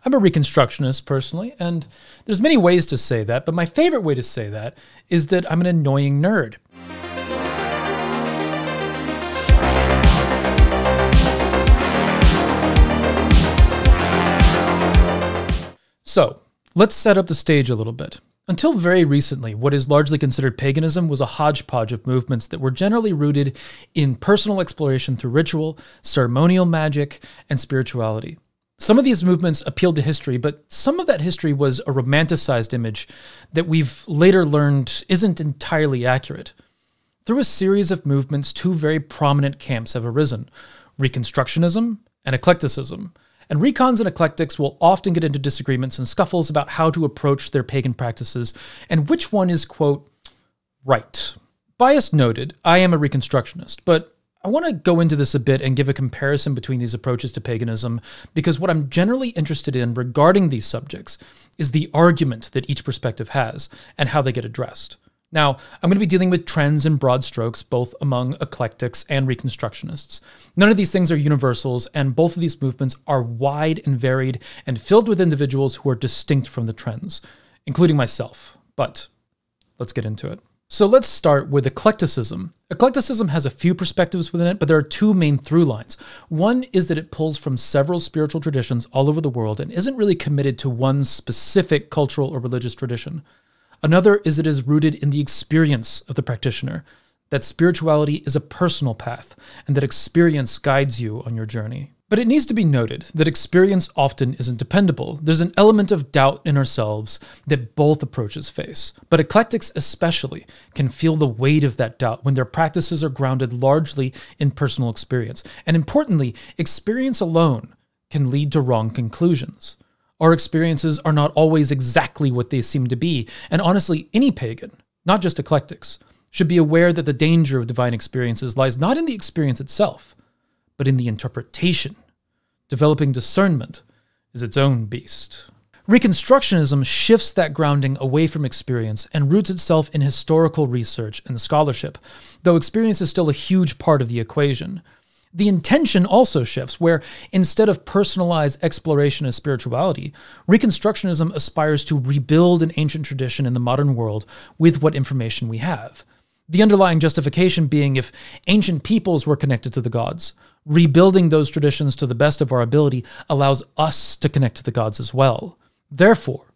I'm a Reconstructionist personally, and there's many ways to say that, but my favorite way to say that is that I'm an annoying nerd. So, let's set up the stage a little bit. Until very recently, what is largely considered paganism was a hodgepodge of movements that were generally rooted in personal exploration through ritual, ceremonial magic, and spirituality. Some of these movements appealed to history, but some of that history was a romanticized image that we've later learned isn't entirely accurate. Through a series of movements, two very prominent camps have arisen: Reconstructionism and Eclecticism. And Recons and Eclectics will often get into disagreements and scuffles about how to approach their pagan practices and which one is, quote, right. Bias noted, I am a Reconstructionist, but I want to go into this a bit and give a comparison between these approaches to paganism, because what I'm generally interested in regarding these subjects is the argument that each perspective has and how they get addressed. Now, I'm going to be dealing with trends in broad strokes, both among eclectics and Reconstructionists. None of these things are universals, and both of these movements are wide and varied and filled with individuals who are distinct from the trends, including myself. But let's get into it. So let's start with eclecticism. Eclecticism has a few perspectives within it, but there are two main through lines. One is that it pulls from several spiritual traditions all over the world and isn't really committed to one specific cultural or religious tradition. Another is it is rooted in the experience of the practitioner, that spirituality is a personal path, and that experience guides you on your journey. But it needs to be noted that experience often isn't dependable. There's an element of doubt in ourselves that both approaches face. But eclectics especially can feel the weight of that doubt when their practices are grounded largely in personal experience. And importantly, experience alone can lead to wrong conclusions. Our experiences are not always exactly what they seem to be, and honestly, any pagan, not just eclectics, should be aware that the danger of divine experiences lies not in the experience itself, but in the interpretation. Developing discernment is its own beast. Reconstructionism shifts that grounding away from experience and roots itself in historical research and scholarship, though experience is still a huge part of the equation. The intention also shifts, where instead of personalized exploration of spirituality, Reconstructionism aspires to rebuild an ancient tradition in the modern world with what information we have. The underlying justification being, if ancient peoples were connected to the gods, rebuilding those traditions to the best of our ability allows us to connect to the gods as well. Therefore,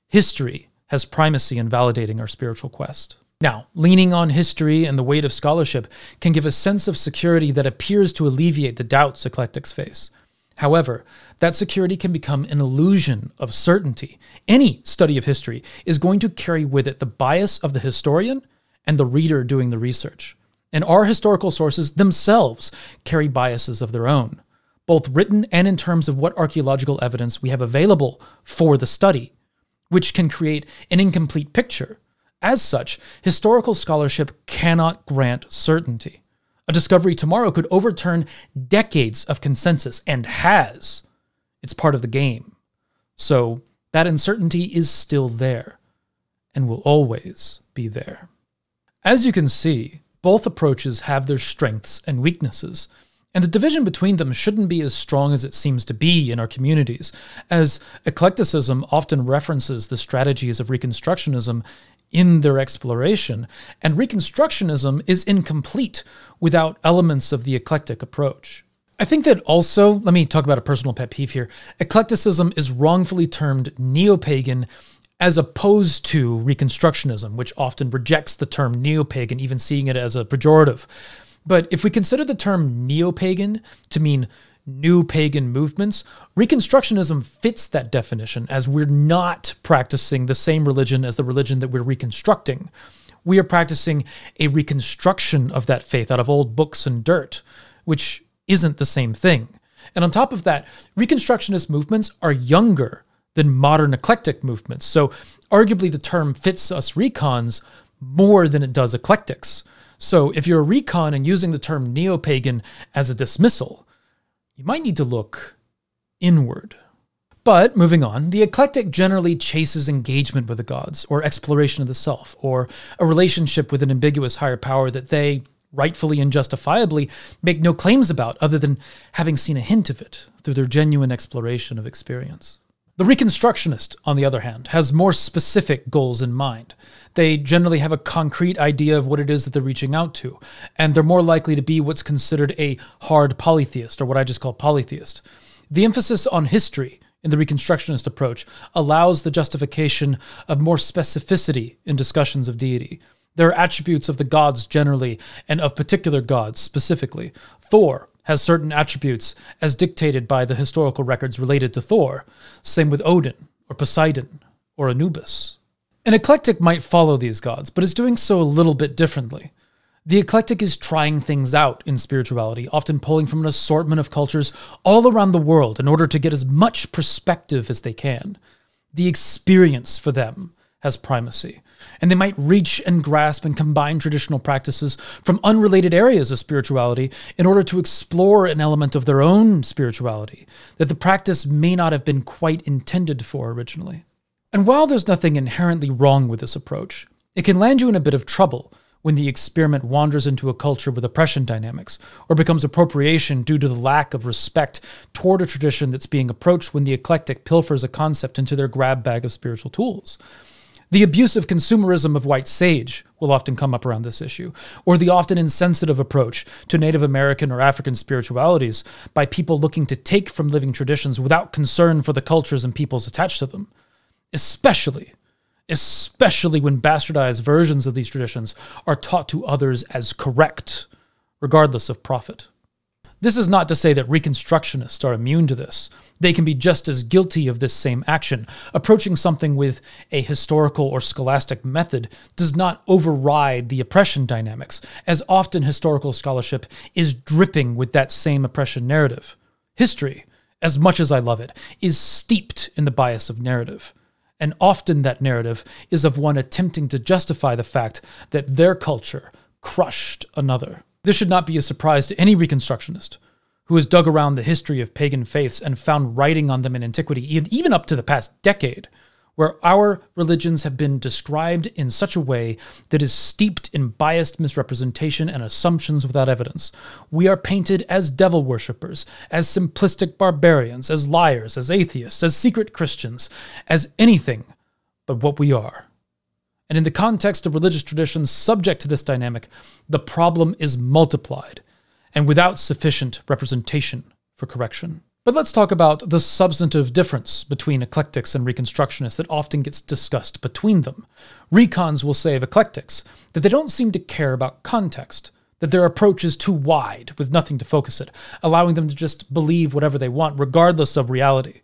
history has primacy in validating our spiritual quest. Now, leaning on history and the weight of scholarship can give a sense of security that appears to alleviate the doubts eclectics face. However, that security can become an illusion of certainty. Any study of history is going to carry with it the bias of the historian and the reader doing the research. And our historical sources themselves carry biases of their own, both written and in terms of what archaeological evidence we have available for the study, which can create an incomplete picture. As such, historical scholarship cannot grant certainty. A discovery tomorrow could overturn decades of consensus, and has. It's part of the game. So that uncertainty is still there, and will always be there. As you can see, both approaches have their strengths and weaknesses, and the division between them shouldn't be as strong as it seems to be in our communities, as eclecticism often references the strategies of Reconstructionism in their exploration, and Reconstructionism is incomplete without elements of the eclectic approach. I think that also, let me talk about a personal pet peeve here, eclecticism is wrongfully termed neo-pagan as opposed to Reconstructionism, which often rejects the term neo-pagan, even seeing it as a pejorative. But if we consider the term neo-pagan to mean new pagan movements, Reconstructionism fits that definition, as we're not practicing the same religion as the religion that we're reconstructing. We are practicing a reconstruction of that faith out of old books and dirt, which isn't the same thing. And on top of that, Reconstructionist movements are younger than modern eclectic movements, so arguably the term fits us Recons more than it does eclectics. So if you're a Recon and using the term neo-pagan as a dismissal, you might need to look inward. But moving on, the eclectic generally chases engagement with the gods, or exploration of the self, or a relationship with an ambiguous higher power that they, rightfully and justifiably, make no claims about other than having seen a hint of it through their genuine exploration of experience. The Reconstructionist, on the other hand, has more specific goals in mind. They generally have a concrete idea of what it is that they're reaching out to, and they're more likely to be what's considered a hard polytheist, or what I just call polytheist. The emphasis on history in the Reconstructionist approach allows the justification of more specificity in discussions of deity. There are attributes of the gods generally, and of particular gods specifically. Thor has certain attributes as dictated by the historical records related to Thor. Same with Odin, or Poseidon, or Anubis. An eclectic might follow these gods, but is doing so a little bit differently. The eclectic is trying things out in spirituality, often pulling from an assortment of cultures all around the world in order to get as much perspective as they can. The experience for them has primacy, and they might reach and grasp and combine traditional practices from unrelated areas of spirituality in order to explore an element of their own spirituality that the practice may not have been quite intended for originally. And while there's nothing inherently wrong with this approach, it can land you in a bit of trouble when the experiment wanders into a culture with oppression dynamics, or becomes appropriation due to the lack of respect toward a tradition that's being approached when the eclectic pilfers a concept into their grab bag of spiritual tools. The abusive consumerism of white sage will often come up around this issue, or the often insensitive approach to Native American or African spiritualities by people looking to take from living traditions without concern for the cultures and peoples attached to them. Especially when bastardized versions of these traditions are taught to others as correct, regardless of profit. This is not to say that Reconstructionists are immune to this. They can be just as guilty of this same action. Approaching something with a historical or scholastic method does not override the oppression dynamics, as often historical scholarship is dripping with that same oppression narrative. History, as much as I love it, is steeped in the bias of narrative. And often that narrative is of one attempting to justify the fact that their culture crushed another. This should not be a surprise to any Reconstructionist who has dug around the history of pagan faiths and found writing on them in antiquity, even up to the past decade, where our religions have been described in such a way that is steeped in biased misrepresentation and assumptions without evidence. We are painted as devil worshippers, as simplistic barbarians, as liars, as atheists, as secret Christians, as anything but what we are. And in the context of religious traditions subject to this dynamic, the problem is multiplied, and without sufficient representation for correction. But let's talk about the substantive difference between eclectics and reconstructionists that often gets discussed between them. Recons will say of eclectics that they don't seem to care about context, that their approach is too wide with nothing to focus it, allowing them to just believe whatever they want regardless of reality.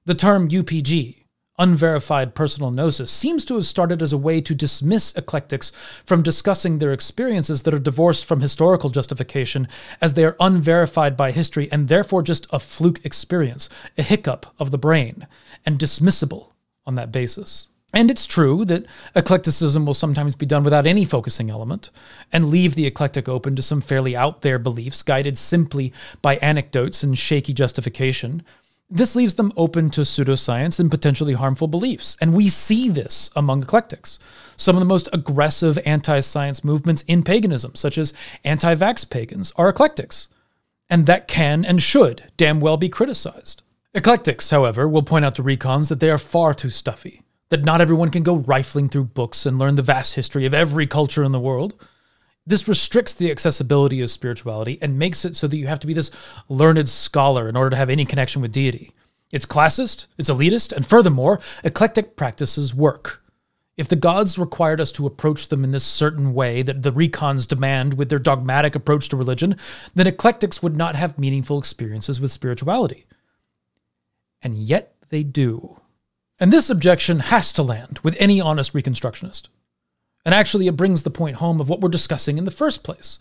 The term UPG, unverified personal gnosis, seems to have started as a way to dismiss eclectics from discussing their experiences that are divorced from historical justification, as they are unverified by history and therefore just a fluke experience, a hiccup of the brain, and dismissible on that basis. And it's true that eclecticism will sometimes be done without any focusing element, and leave the eclectic open to some fairly out-there beliefs guided simply by anecdotes and shaky justification. This leaves them open to pseudoscience and potentially harmful beliefs, and we see this among eclectics. Some of the most aggressive anti-science movements in paganism, such as anti-vax pagans, are eclectics, and that can and should damn well be criticized. Eclectics, however, will point out to recons that they are far too stuffy, that not everyone can go rifling through books and learn the vast history of every culture in the world. This restricts the accessibility of spirituality and makes it so that you have to be this learned scholar in order to have any connection with deity. It's classist, it's elitist, and furthermore, eclectic practices work. If the gods required us to approach them in this certain way that the recons demand with their dogmatic approach to religion, then eclectics would not have meaningful experiences with spirituality. And yet they do. And this objection has to land with any honest Reconstructionist. And actually, it brings the point home of what we're discussing in the first place.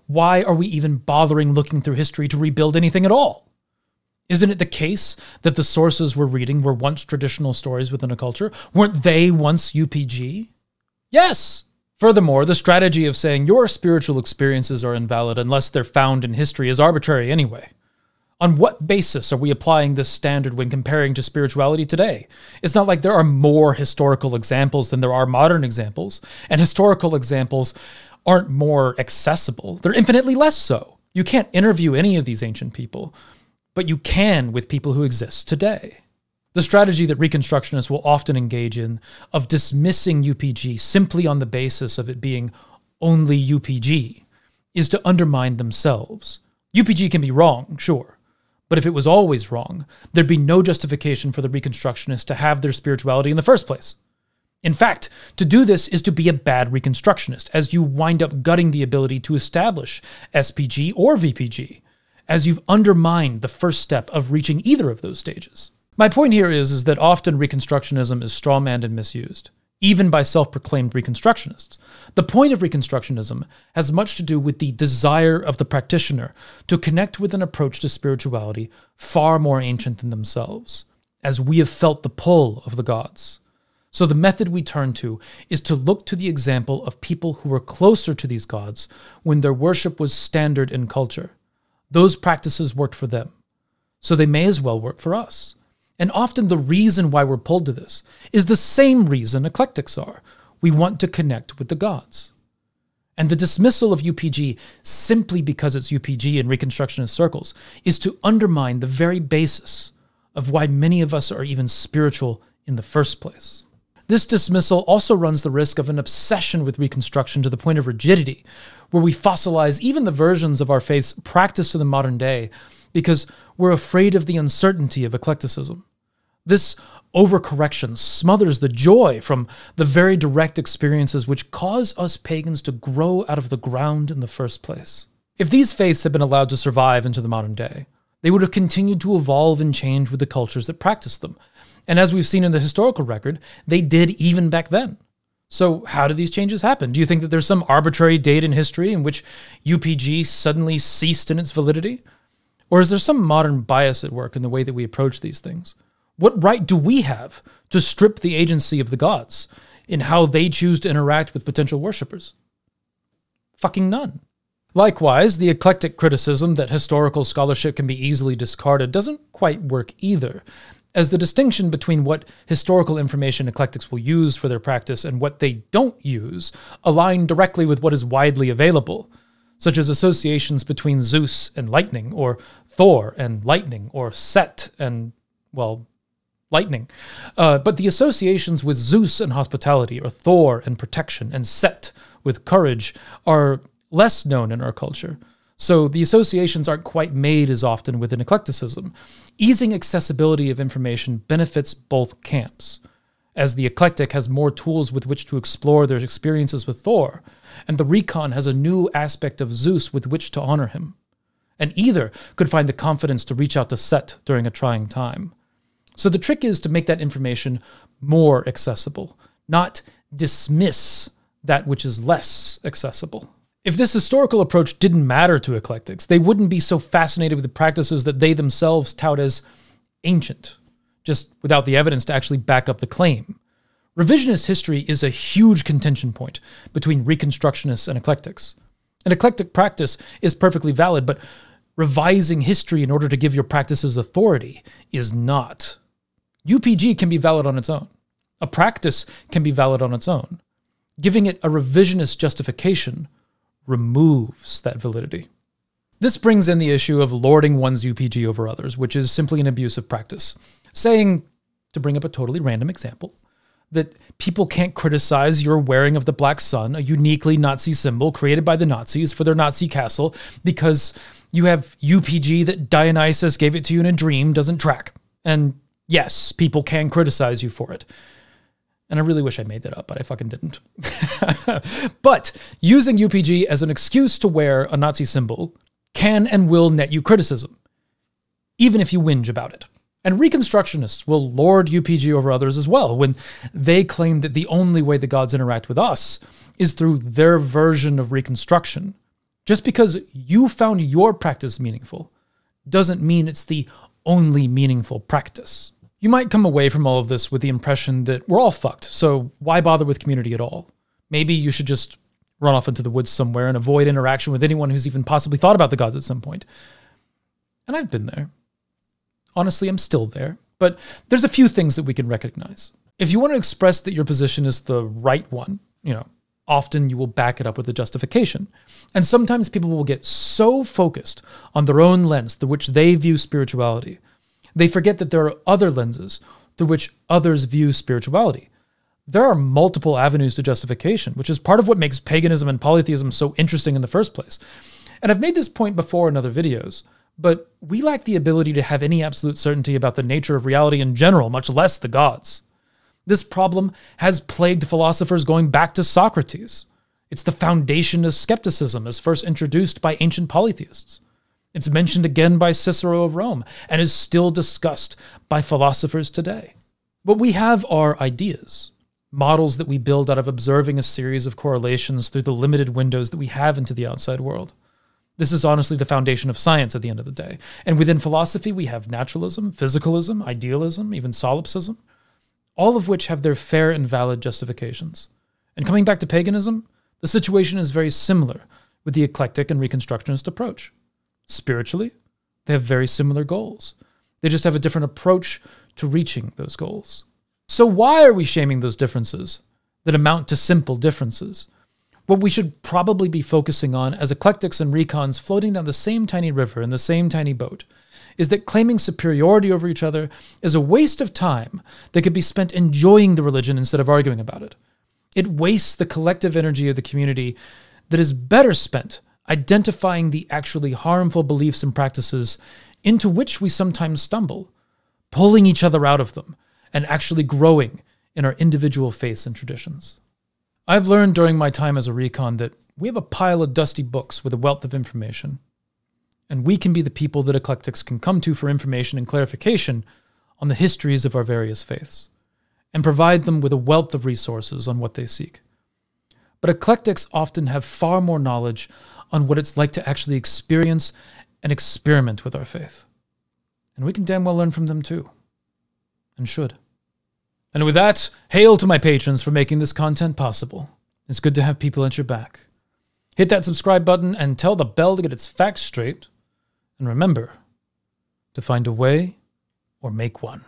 Why are we even bothering looking through history to rebuild anything at all? Isn't it the case that the sources we're reading were once traditional stories within a culture? Weren't they once UPG? Yes! Furthermore, the strategy of saying your spiritual experiences are invalid unless they're found in history is arbitrary anyway. On what basis are we applying this standard when comparing to spirituality today? It's not like there are more historical examples than there are modern examples, and historical examples aren't more accessible. They're infinitely less so. You can't interview any of these ancient people, but you can with people who exist today. The strategy that Reconstructionists will often engage in of dismissing UPG simply on the basis of it being only UPG is to undermine themselves. UPG can be wrong, sure, but if it was always wrong, there'd be no justification for the Reconstructionists to have their spirituality in the first place. In fact, to do this is to be a bad Reconstructionist, as you wind up gutting the ability to establish SPG or VPG, as you've undermined the first step of reaching either of those stages. My point here is that often Reconstructionism is strawmanned and misused, even by self-proclaimed Reconstructionists. The point of Reconstructionism has much to do with the desire of the practitioner to connect with an approach to spirituality far more ancient than themselves, as we have felt the pull of the gods. So the method we turn to is to look to the example of people who were closer to these gods when their worship was standard in culture. Those practices worked for them, so they may as well work for us. And often the reason why we're pulled to this is the same reason eclectics are. We want to connect with the gods. And the dismissal of UPG simply because it's UPG in Reconstructionist circles is to undermine the very basis of why many of us are even spiritual in the first place. This dismissal also runs the risk of an obsession with Reconstruction to the point of rigidity, where we fossilize even the versions of our faiths practiced in the modern day because we're afraid of the uncertainty of eclecticism. This overcorrection smothers the joy from the very direct experiences which cause us pagans to grow out of the ground in the first place. If these faiths had been allowed to survive into the modern day, they would have continued to evolve and change with the cultures that practiced them. And as we've seen in the historical record, they did even back then. So how did these changes happen? Do you think that there's some arbitrary date in history in which UPG suddenly ceased in its validity? Or is there some modern bias at work in the way that we approach these things? What right do we have to strip the agency of the gods in how they choose to interact with potential worshippers? Fucking none. Likewise, the eclectic criticism that historical scholarship can be easily discarded doesn't quite work either, as the distinction between what historical information eclectics will use for their practice and what they don't use align directly with what is widely available, such as associations between Zeus and lightning, or Thor and lightning, or Set and, well, lightning. But the associations with Zeus and hospitality, or Thor and protection, and Set with courage are less known in our culture. So the associations aren't quite made as often within eclecticism. Easing accessibility of information benefits both camps, as the eclectic has more tools with which to explore their experiences with Thor, and the Recon has a new aspect of Zeus with which to honor him. And either could find the confidence to reach out to Set during a trying time. So the trick is to make that information more accessible, not dismiss that which is less accessible. If this historical approach didn't matter to eclectics, they wouldn't be so fascinated with the practices that they themselves tout as ancient, just without the evidence to actually back up the claim. Revisionist history is a huge contention point between Reconstructionists and eclectics. An eclectic practice is perfectly valid, but revising history in order to give your practices authority is not. UPG can be valid on its own. A practice can be valid on its own. Giving it a revisionist justification removes that validity. This brings in the issue of lording one's UPG over others, which is simply an abusive practice. Saying, to bring up a totally random example, that people can't criticize your wearing of the Black Sun, a uniquely Nazi symbol created by the Nazis for their Nazi castle, because you have UPG that Dionysus gave it to you in a dream doesn't track. And yes, people can criticize you for it. And I really wish I made that up, but I fucking didn't. But using UPG as an excuse to wear a Nazi symbol can and will net you criticism, even if you whinge about it. And Reconstructionists will lord UPG over others as well when they claim that the only way the gods interact with us is through their version of Reconstruction. Just because you found your practice meaningful doesn't mean it's the only meaningful practice. You might come away from all of this with the impression that we're all fucked, so why bother with community at all? Maybe you should just run off into the woods somewhere and avoid interaction with anyone who's even possibly thought about the gods at some point. And I've been there. Honestly, I'm still there. But there's a few things that we can recognize. If you want to express that your position is the right one, often you will back it up with a justification. And sometimes people will get so focused on their own lens through which they view spirituality, they forget that there are other lenses through which others view spirituality. There are multiple avenues to justification, which is part of what makes paganism and polytheism so interesting in the first place. And I've made this point before in other videos, but we lack the ability to have any absolute certainty about the nature of reality in general, much less the gods. This problem has plagued philosophers going back to Socrates. It's the foundation of skepticism as first introduced by ancient polytheists. It's mentioned again by Cicero of Rome and is still discussed by philosophers today. What we have are ideas, models that we build out of observing a series of correlations through the limited windows that we have into the outside world. This is honestly the foundation of science at the end of the day. And within philosophy, we have naturalism, physicalism, idealism, even solipsism, all of which have their fair and valid justifications. And coming back to paganism, the situation is very similar with the eclectic and reconstructionist approach. Spiritually, they have very similar goals. They just have a different approach to reaching those goals. So why are we shaming those differences that amount to simple differences? What we should probably be focusing on as eclectics and recons floating down the same tiny river in the same tiny boat is that claiming superiority over each other is a waste of time that could be spent enjoying the religion instead of arguing about it. It wastes the collective energy of the community that is better spent identifying the actually harmful beliefs and practices into which we sometimes stumble, pulling each other out of them, and actually growing in our individual faiths and traditions. I've learned during my time as a recon that we have a pile of dusty books with a wealth of information, and we can be the people that eclectics can come to for information and clarification on the histories of our various faiths, and provide them with a wealth of resources on what they seek. But eclectics often have far more knowledge on what it's like to actually experience and experiment with our faith. And we can damn well learn from them too. And should. And with that, hail to my patrons for making this content possible. It's good to have people at your back. Hit that subscribe button and tell the bell to get its facts straight. And remember to find a way or make one.